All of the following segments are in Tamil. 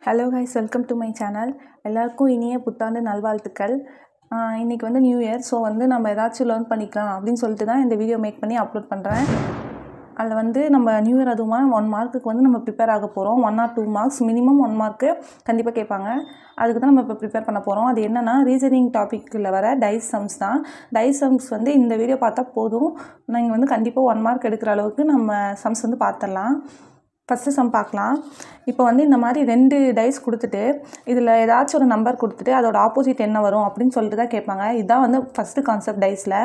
Hello guys, welcome to my channel. எல்லாருக்கும் இனிய புத்தாண்டு நல்வாழ்த்துக்கள். இன்றைக்கி வந்து நியூ இயர். ஸோ வந்து நம்ம ஏதாச்சும் லேர்ன் பண்ணிக்கலாம் அப்படின்னு சொல்லிட்டு தான் இந்த வீடியோ மேக் பண்ணி அப்லோட் பண்ணுறேன். அதில் வந்து நம்ம நியூ இயர் அதுவுமா 1 மார்க்குக்கு வந்து நம்ம ப்ரிப்பேர் ஆக போகிறோம். 1 or 2 மார்க்ஸ் மினிமம் 1 மார்க்கு கண்டிப்பாக கேட்பாங்க. அதுக்கு தான் நம்ம இப்போ ப்ரிப்பேர் பண்ண போகிறோம். அது என்னென்னா ரீசனிங் டாப்பிக்கில் வர டைஸ் சம்ஸ் தான். டைஸ் சம்ஸ் வந்து இந்த வீடியோ பார்த்தா போதும், நீங்கள் வந்து கண்டிப்பாக 1 மார்க் எடுக்கிற அளவுக்கு நம்ம சம்ஸ் வந்து பார்த்துடலாம். ஃபஸ்ட்டு சம் பார்க்கலாம். இப்போ வந்து இந்த மாதிரி 2 டைஸ் கொடுத்துட்டு இதில் ஏதாச்சும் ஒரு நம்பர் கொடுத்துட்டு அதோட ஆப்போசிட் என்ன வரும் அப்படின்னு சொல்லிட்டு தான் கேட்பாங்க. இதுதான் வந்து ஃபஸ்ட்டு கான்செப்ட் டைஸில்.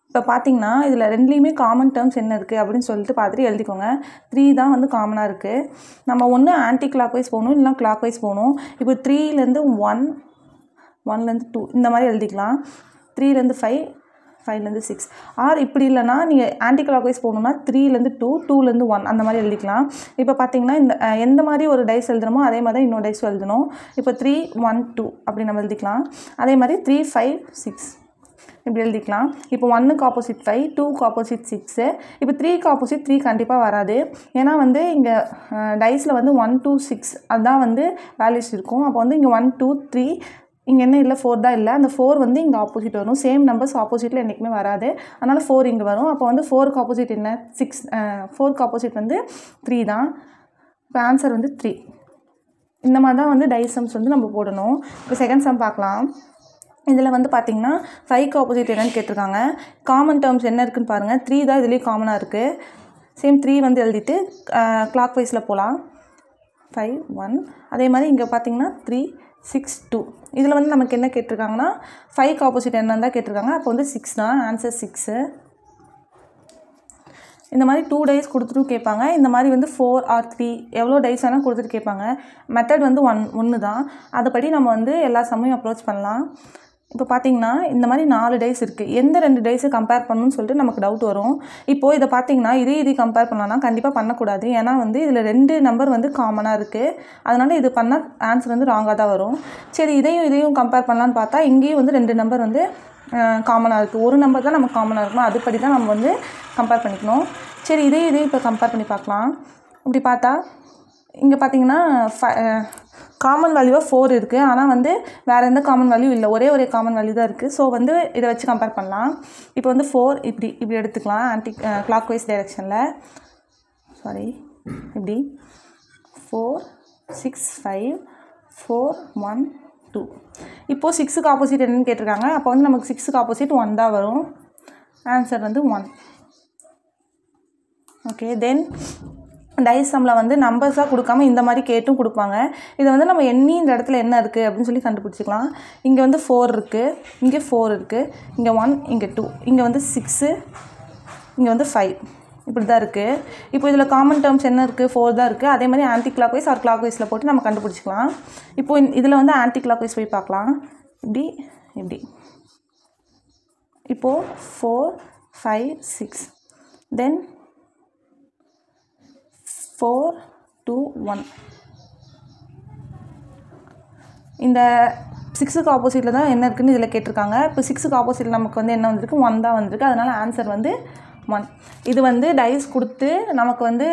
இப்போ பார்த்தீங்கன்னா இதில் 2லேயுமே காமன் டேர்ம்ஸ் என்ன இருக்குது அப்படின்னு சொல்லிட்டு பார்த்துட்டு எழுதிக்கோங்க. 3 தான் வந்து காமனாக இருக்குது. நம்ம ஒன்று ஆன்டி கிளாக் வைஸ் போகணும், இல்லைனா கிளாக் வைஸ் போகணும். இப்போ 3லேருந்து 1, 1லேருந்து 2 இந்த மாதிரி எழுதிக்கலாம். 3லேருந்து 5, 5லேருந்து 6. ஆர் இப்படி இல்லைனா நீங்கள் ஆன்டி கிளாக் வைஸ் போகணுன்னா 3லேருந்து 2, 2லேருந்து 1 அந்த மாதிரி எழுதிக்கலாம். இப்போ பார்த்தீங்கன்னா இந்த எந்த மாதிரி ஒரு டைஸ் எழுதுனமோ அதே மாதிரி இன்னொரு டைஸ் எழுதணும். இப்போ 3, 1, 2 அப்படி நம்ம எழுதிக்கலாம். அதே மாதிரி 3, 5, 6 இப்படி எழுதிக்கலாம். இப்போ 1க்கு ஆப்போசிட் 5, 2க்கு ஆப்போசிட் 6. இப்போ 3க்கு ஆப்போசிட் 3 கண்டிப்பாக வராது. ஏன்னா வந்து இங்கே டைஸில் வந்து 1, 2, 6 அதுதான் வந்து வேல்யூஸ் இருக்கும். அப்போ வந்து இங்கே 1, 2, 3 இங்கே என்ன இல்லை, 4 தான் இல்லை. அந்த 4 வந்து இங்கே ஆப்போசிட் வரும். சேம் நம்பர்ஸ் ஆப்போசிட்டில் என்றைக்குமே வராது. அதனால் 4 இங்கே வரும். அப்போ வந்து 4க்கு ஆப்போசிட் என்ன, 6. 4க்கு ஆப்போசிட் வந்து 3 தான். இப்போ ஆன்சர் வந்து 3. இந்த மாதிரி தான் வந்து டைஸ் சம்ஸ் வந்து நம்ம போடணும். இப்போ செகண்ட் சம் பார்க்கலாம். இதில் வந்து பார்த்திங்கன்னா 5க்கு ஆப்போசிட் என்னன்னு கேட்டிருக்காங்க. காமன் டேர்ம்ஸ் என்ன இருக்குதுன்னு பாருங்கள். 3 தான் இதுலேயும் காமனாக இருக்குது. சேம் 3 வந்து எழுதிட்டு கிளாக் வைஸில் போகலாம். 5, 1. அதே மாதிரி இங்கே பார்த்திங்கன்னா 3, 6, 2. இதில் வந்து நமக்கு என்ன கேட்டிருக்காங்கன்னா 5க்கு ஆப்போசிட் என்னன்னு தான் கேட்டிருக்காங்க. அப்போ வந்து 6 தான். ஆன்சர் 6. இந்த மாதிரி 2 டைஸ் கொடுத்துட்டும் கேட்பாங்க. இந்த மாதிரி வந்து 4 or 3 எவ்வளோ டைஸ் வேணால் கொடுத்துட்டு கேட்பாங்க. மெத்தட் வந்து ஒன்று தான். அதுபடி நம்ம வந்து எல்லா சம்மையும் அப்ரோச் பண்ணலாம். இப்போ பார்த்தீங்கன்னா இந்த மாதிரி 4 டைஸ் இருக்குது. எந்த 2 டைஸை கம்பேர் பண்ணணும்னு சொல்லிட்டு நமக்கு டவுட் வரும். இப்போது இதை பார்த்தீங்கன்னா இது கம்பேர் பண்ணலாம்னா கண்டிப்பாக பண்ணக்கூடாது. ஏன்னா வந்து இதில் 2 நம்பர் வந்து காமனாக இருக்குது. அதனால் இது பண்ணால் ஆன்சர் வந்து ராங்காக தான் வரும். சரி, இதையும் கம்பேர் பண்ணலான்னு பார்த்தா இங்கேயும் வந்து 2 நம்பர் வந்து காமனாக இருக்குது. ஒரு நம்பர் தான் நமக்கு காமனாக இருக்கணும். அதுபடி தான் நம்ம வந்து கம்பேர் பண்ணிக்கணும். சரி, இதையும் இப்போ கம்பேர் பண்ணி பார்க்கலாம். இப்படி பார்த்தா இங்கே பார்த்தீங்கன்னா காமன் வேல்யூவாக 4 இருக்குது. ஆனால் வந்து வேறு எந்த காமன் வேல்யூ இல்லை, ஒரே காமன் வேல்யூ தான் இருக்குது. ஸோ வந்து இதை வச்சு கம்பேர் பண்ணலாம். இப்போ வந்து 4 இப்படி எடுத்துக்கலாம். ஆன்டி கிளாக் வைஸ் டைரெக்ஷனில். இப்படி 4, 6, 5, 4, 1, 2. இப்போது 6க்கு ஆப்போசிட் என்னன்னு கேட்டிருக்காங்க. அப்போ வந்து நமக்கு 6க்கு ஆப்போசிட் 1 தான் வரும். ஆன்சர் வந்து 1. ஓகே, தென் டைஸ் சம்மில் வந்து நம்பர்ஸாக கொடுக்காம இந்த மாதிரி கேட்டும் கொடுப்பாங்க. இதை வந்து நம்ம எண்ணி இந்த இடத்துல என்ன இருக்குது அப்படின்னு சொல்லி கண்டுபிடிச்சிக்கலாம். இங்கே வந்து 4 இருக்குது, இங்கே 4 இருக்குது, இங்கே 1, இங்கே 2, இங்கே வந்து 6, இங்கே வந்து 5 இப்படி தான் இருக்குது. இப்போ இதில் காமன் டேர்ம்ஸ் என்ன இருக்குது, 4 தான் இருக்குது. அதே மாதிரி ஆன்டி கிளாக் வைஸ் ஆர் கிளாக் வைஸில் போட்டு நம்ம கண்டுபிடிச்சிக்கலாம். இப்போது இதில் வந்து ஆன்டி கிளாக் வைஸ் போய் பார்க்கலாம். இப்படி இப்போது 4, 5, 6 தென் 4, 2, 1. இந்த 6க்கு ஆப்போசிட்டில் தான் என்ன இருக்குதுன்னு இதில் கேட்டிருக்காங்க. இப்போ 6க்கு ஆப்போசிட்டில் நமக்கு வந்து என்ன வந்திருக்கு, 1 தான் வந்திருக்கு. அதனால் ஆன்சர் வந்து 1. இது வந்து டைஸ் கொடுத்து நமக்கு வந்து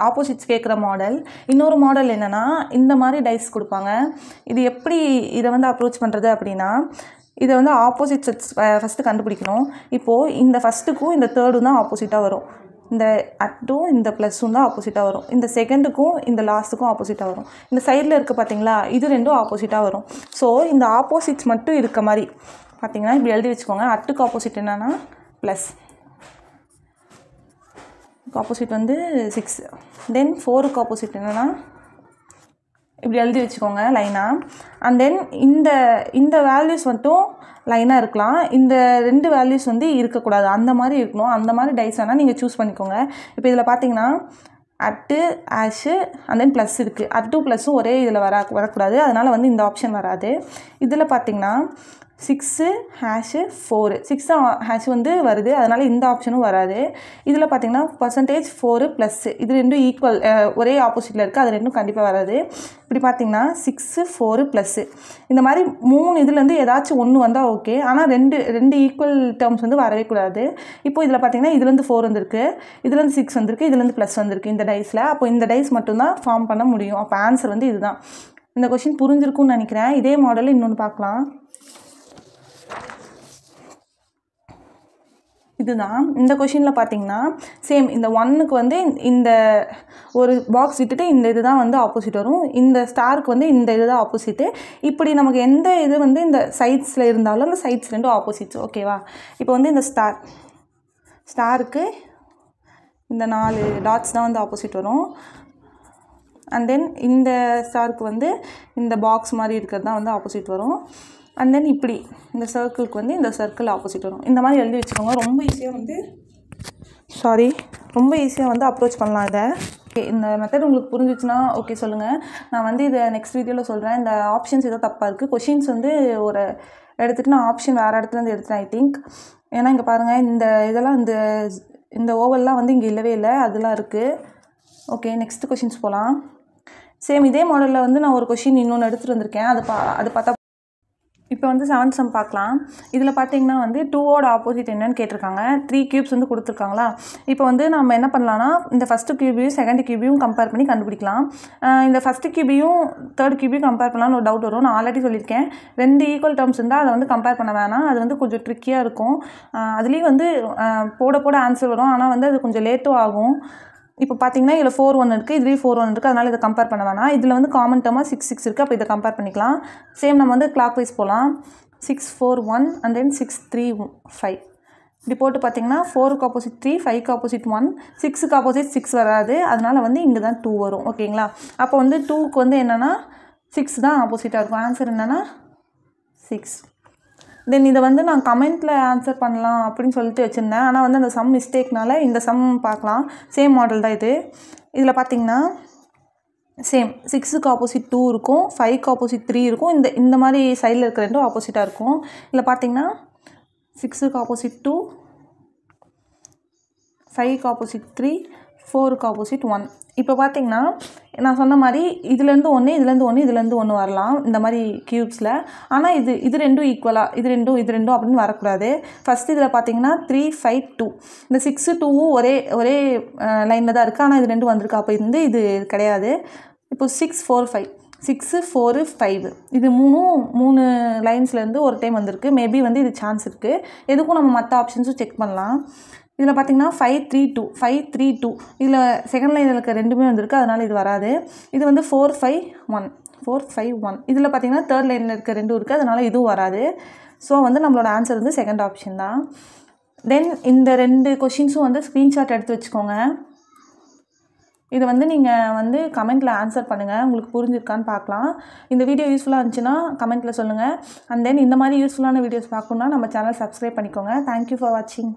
ஆப்போசிட்ஸ் கேட்குற மாடல். இன்னொரு மாடல் என்னென்னா இந்த மாதிரி டைஸ் கொடுப்பாங்க. இது எப்படி இதை வந்து அப்ரோச் பண்ணுறது அப்படின்னா, இதை வந்து ஆப்போசிட் செட்ஸ் ஃபஸ்ட்டு கண்டுபிடிக்கணும். இப்போது இந்த ஃபஸ்ட்டுக்கும் இந்த தேர்டும் தான் ஆப்போசிட்டாக வரும். இந்த அட்டும் இந்த ப்ளஸ்ஸும் தான் ஆப்போசிட்டாக வரும். இந்த செகண்டுக்கும் இந்த லாஸ்ட்டுக்கும் ஆப்போசிட்டாக வரும். இந்த சைடில் இருக்குது பார்த்தீங்களா, இது ரெண்டும் ஆப்போசிட்டாக வரும். ஸோ இந்த ஆப்போசிட்ஸ் மட்டும் இருக்க மாதிரி பார்த்தீங்கன்னா இப்படி எழுதி வச்சுக்கோங்க. அட்டுக்கு ஆப்போசிட் என்னென்னா ப்ளஸ், ஆப்போசிட் வந்து 6. தென் 4க்கு ஆப்போசிட் என்னென்னா இப்படி எழுதி வச்சுக்கோங்க லைனாக. அண்ட் தென் இந்த வேல்யூஸ் மட்டும் லைனாக இருக்கலாம். இந்த 2 வேல்யூஸ் வந்து இருக்கக்கூடாது, அந்த மாதிரி இருக்கணும். அந்த மாதிரி டைஸ் வேணால் நீங்கள் சூஸ் பண்ணிக்கோங்க. இப்போ இதில் பார்த்தீங்கன்னா at, Ashu and then plus இருக்குது. அட்டு ப்ளஸ்ஸும் ஒரே இதில் வரக்கூடாது. அதனால் வந்து இந்த ஆப்ஷன் வராது. இதில் பார்த்தீங்கன்னா 6 ஹேஷு 4 6 ஹேஷ் வந்து வருது. அதனால் இந்த ஆப்ஷனும் வராது. இதில் பார்த்தீங்கன்னா %4 ப்ளஸ் இது ரெண்டும் ஈக்குவல், ஒரே ஆப்போசிட்டில் இருக்குது. அது ரெண்டும் கண்டிப்பாக வராது. இப்படி பார்த்தீங்கன்னா 6, 4 ப்ளஸ்ஸு இந்த மாதிரி 3 இதுலேருந்து ஏதாச்சும் ஒன்று வந்தால் ஓகே. ஆனால் ரெண்டு ஈக்குவல் டேர்ம்ஸ் வந்து வரவே கூடாது. இப்போ இதில் பார்த்தீங்கன்னா இதுலேருந்து 4 வந்திருக்கு, இதுலேருந்து 6 வந்திருக்கு, இதுலேருந்து ப்ளஸ் வந்திருக்கு இந்த டைஸில். அப்போ இந்த டைஸ் மட்டும்தான் ஃபார்ம் பண்ண முடியும். அப்போ ஆன்சர் வந்து இதுதான். இந்த கொஷின் புரிஞ்சிருக்கும்னு நினைக்கிறேன். இதே மாடலில் இன்னொன்று பார்க்கலாம். இதுதான் இந்த கொஷினில் பார்த்தீங்கன்னா சேம் இந்த 1க்கு வந்து இந்த ஒரு பாக்ஸ் விட்டுட்டு இந்த இது தான் வந்து ஆப்போசிட் வரும். இந்த ஸ்டாருக்கு வந்து இந்த இது தான் ஆப்போசிட்டு. இப்படி நமக்கு எந்த இது வந்து இந்த சைட்ஸில் இருந்தாலும் அந்த சைட்ஸ் ரெண்டும் ஆப்போசிட்ஸ். ஓகேவா? இப்போ வந்து இந்த ஸ்டாருக்கு இந்த 4 டாட்ஸ் தான் வந்து ஆப்போசிட் வரும். அண்ட் தென் இந்த ஸ்டாருக்கு வந்து இந்த பாக்ஸ் மாதிரி இருக்கிறது தான் வந்து ஆப்போசிட் வரும். அண்ட் தென் இப்படி இந்த சர்க்கிளுக்கு வந்து இந்த சர்க்கிள் ஆப்போசிட் வரும். இந்த மாதிரி எழுதி வச்சுக்கோங்க. ரொம்ப ஈஸியாக வந்து அப்ரோச் பண்ணலாம் இதை. இந்த மெத்தட் உங்களுக்கு புரிஞ்சிச்சுன்னா ஓகே சொல்லுங்கள். நான் வந்து இதை நெக்ஸ்ட் வீடியோவில் சொல்கிறேன். இந்த ஆப்ஷன்ஸ் ஏதோ தப்பாக இருக்குது. கொஷின்ஸ் வந்து ஒரு எடுத்துகிட்டு நான் ஆப்ஷன் வேறு இடத்துலேருந்து எடுத்துட்டேன் ஐ திங்க். ஏன்னா இங்கே பாருங்கள் இந்த இதெல்லாம் இந்த ஓவல்லாம் வந்து இங்கே இல்லவே இல்லை, அதெல்லாம் இருக்குது. ஓகே, நெக்ஸ்ட் கொஷின்ஸ் போகலாம். சேம் இதே மாடலில் வந்து நான் ஒரு கொஷின் இன்னொன்று எடுத்துகிட்டு வந்திருக்கேன். அது பார்த்தா இப்போ வந்து 7th சம் பார்க்கலாம். இதில் பார்த்தீங்கன்னா வந்து 2ஓட ஆப்போசிட் என்னன்னு கேட்டிருக்காங்க. 3 கியூப்ஸ் வந்து கொடுத்துருக்காங்களா. இப்போ வந்து நம்ம என்ன பண்ணலான்னா இந்த ஃபஸ்ட்டு கியூபையும் செகண்ட் கியூபையும் கம்பேர் பண்ணி கண்டுபிடிக்கலாம். இந்த ஃபஸ்ட்டு கியூபையும் தேர்ட் கியூபையும் கம்பேர் பண்ணலான்னு ஒரு டவுட் வரும். நான் ஆல்ரெடி சொல்லியிருக்கேன், 2 ஈக்குவல் டேர்ம்ஸ் இருந்தால் அதை வந்து கம்பேர் பண்ண வேணாம். அது வந்து கொஞ்சம் ட்ரிக்கியாக இருக்கும். அதுலேயும் வந்து போட ஆன்சர் வரும். ஆனால் வந்து அது கொஞ்சம் லேட்டும் ஆகும். இப்போ பார்த்தீங்கன்னா இதில் 4 இருக்குது, இதுலேயும் 4 இருக்குது. அதனால் இதை கம்பேர் பண்ண வேணாம். இதில் வந்து காமன் டேர்மாக 6 இருக்குது. அப்போ இதை கம்பேர் பண்ணிக்கலாம். சேம் நம்ம வந்து கிளாக் வைஸ் போகலாம். 6 4 1 அண்ட் தென் 6 3 5 இப்படி போட்டு பார்த்தீங்கன்னா 4க்கு ஆப்போசிட் 3, 5க்கு ஆப்போசிட் 1, 6க்கு ஆப்போசிட் 6 வராது. அதனால் வந்து இங்கே தான் 2 வரும். ஓகேங்களா? அப்போ வந்து 2க்கு வந்து என்னென்னா 6 தான் ஆப்போசிட்டாக இருக்கும். ஆன்சர் என்னென்னா 6. தென் இதை வந்து நான் கமெண்ட்டில் ஆன்சர் பண்ணலாம் அப்படின்னு சொல்லிட்டு வச்சுருந்தேன். ஆனால் வந்து அந்த சம் மிஸ்டேக்னால இந்த சம் பார்க்கலாம். சேம் மாடல் தான் இது. இதில் பார்த்தீங்கன்னா சேம் 6க்கு ஆப்போசிட் 2 இருக்கும், 5க்கு ஆப்போசிட் 3 இருக்கும். இந்த மாதிரி சைடில் இருக்கிற ரெண்டும் ஆப்போசிட்டாக இருக்கும். இதில் பார்த்தீங்கன்னா 6க்கு ஆப்போசிட் 2, 5க்கு ஆப்போசிட் 3, 4க்கு ஆப்போசிட் 1. இப்போ பார்த்தீங்கன்னா நான் சொன்ன மாதிரி இதுலேருந்து 1, இதுலேருந்து 1 வரலாம் இந்த மாதிரி க்யூப்ஸில். ஆனால் இது ரெண்டும் ஈக்குவலாக இது ரெண்டும் அப்படின்னு வரக்கூடாது. ஃபஸ்ட்டு இதில் பார்த்தீங்கன்னா 3 5 2 இந்த 6 2வும் ஒரே லைனில் தான் இருக்குது. ஆனால் இது ரெண்டும் வந்திருக்கு. அப்போ இது கிடையாது. இப்போ 6 4 5 6 4 5 இது 3 லைன்ஸ்லேருந்து ஒரு டைம் வந்திருக்கு. மேபி வந்து இது சான்ஸ் இருக்குது. எதுக்கும் நம்ம மற்ற ஆப்ஷன்ஸும் செக் பண்ணலாம். இதில் பார்த்தீங்கன்னா 5 3 2 5 3 2 இதில் செகண்ட் லைனில் இருக்க ரெண்டுமே வந்திருக்கு. அதனால் இது வராது. இது வந்து 4 5 1 இதில் பார்த்தீங்கன்னா தேர்ட் லைனில் இருக்க ரெண்டும் இருக்குது. அதனால் இதுவும் வராது. ஸோ வந்து நம்மளோட ஆன்சர் வந்து செகண்ட் ஆப்ஷன் தான். தென் இந்த 2 கொஷின்ஸும் வந்து ஸ்க்ரீன்ஷாட் எடுத்து வச்சுக்கோங்க. இதை வந்து நீங்கள் வந்து கமெண்ட்டில் ஆன்சர் பண்ணுங்கள். உங்களுக்கு புரிஞ்சிருக்கான்னு பார்க்கலாம். இந்த வீடியோ யூஸ்ஃபுல்லாக இருந்துச்சுன்னா கமெண்ட்டில் சொல்லுங்கள். அண்ட் தென் இந்த மாதிரி யூஸ்ஃபுல்லான வீடியோஸ் பார்க்கணுன்னா நம்ம சேனல் சப்ஸ்கிரைப் பண்ணிக்கோங்க. தேங்க்யூ ஃபார் வாட்சிங்.